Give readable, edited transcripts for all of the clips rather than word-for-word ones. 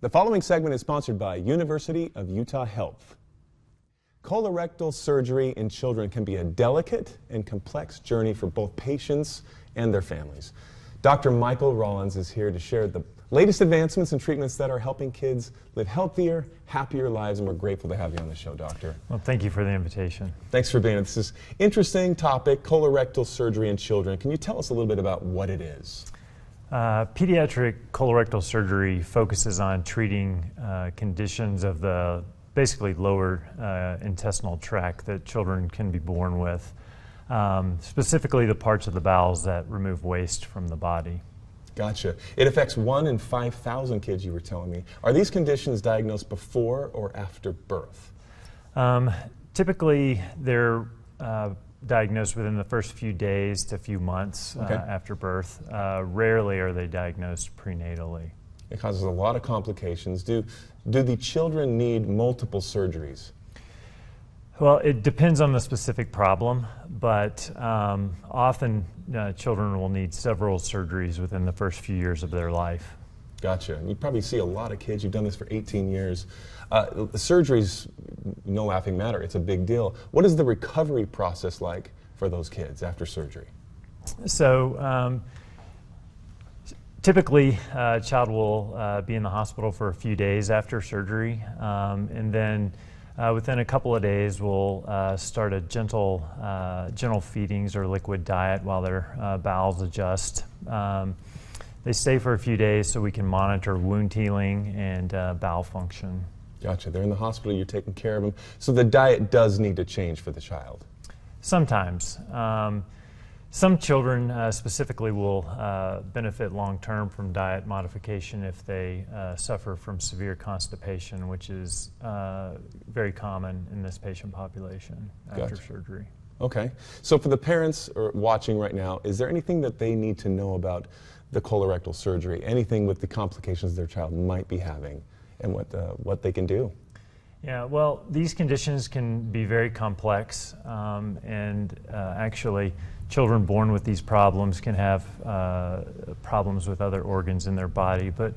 The following segment is sponsored by University of Utah Health. Colorectal surgery in children can be a delicate and complex journey for both patients and their families. Dr. Michael Rollins is here to share the latest advancements and treatments that are helping kids live healthier, happier lives, and we're grateful to have you on the show, Doctor. Well, thank you for the invitation. Thanks for being here. This is an interesting topic, colorectal surgery in children. Can you tell us a little bit about what it is? Pediatric colorectal surgery focuses on treating conditions of the basically lower intestinal tract that children can be born with, specifically the parts of the bowels that remove waste from the body. Gotcha. It affects 1 in 5,000 kids, you were telling me. Are these conditions diagnosed before or after birth? Typically, they're diagnosed within the first few days to few months after birth. Rarely are they diagnosed prenatally. It causes a lot of complications. Do the children need multiple surgeries? Well, it depends on the specific problem, but often children will need several surgeries within the first few years of their life. Gotcha. And you probably see a lot of kids. You've done this for 18 years. Surgery's no laughing matter. It's a big deal. What is the recovery process like for those kids after surgery? So typically, a child will be in the hospital for a few days after surgery, and then within a couple of days, we'll start a gentle feedings or liquid diet while their bowels adjust. They stay for a few days so we can monitor wound healing and bowel function. Gotcha. They're in the hospital, you're taking care of them. So the diet does need to change for the child? Sometimes. Some children specifically will benefit long-term from diet modification if they suffer from severe constipation, which is very common in this patient population after surgery. Okay. So for the parents watching right now, is there anything that they need to know about the colorectal surgery, anything with the complications their child might be having, and what they can do? Yeah, well, these conditions can be very complex, and actually children born with these problems can have problems with other organs in their body. But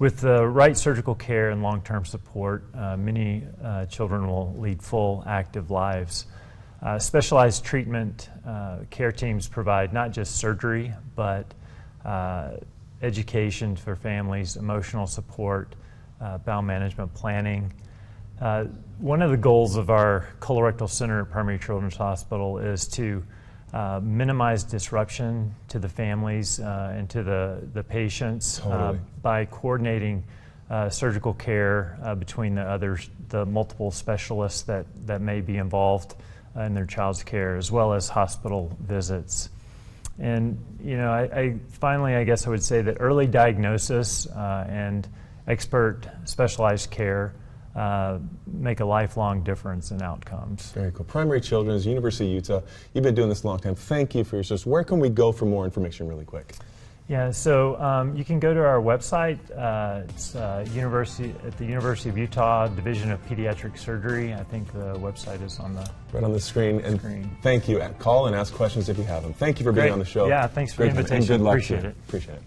with the right surgical care and long-term support, many children will lead full, active lives. Specialized treatment care teams provide not just surgery, but education for families, emotional support, bowel management planning. One of the goals of our colorectal center at Primary Children's Hospital is to minimize disruption to the families and to the patients by coordinating surgical care between the multiple specialists that may be involved in their child's care, as well as hospital visits. And finally, I guess I would say that early diagnosis and expert specialized care make a lifelong difference in outcomes. Very cool. Primary Children's, University of Utah, you've been doing this a long time. Thank you for your service. Where can we go for more information really quick? Yeah, so you can go to our website. It's at the University of Utah Division of Pediatric Surgery. I think the website is on the right on the screen. And thank you. Call and ask questions if you have them. Thank you for being on the show. Yeah, thanks for the invitation. And good luck Appreciate it. Appreciate it.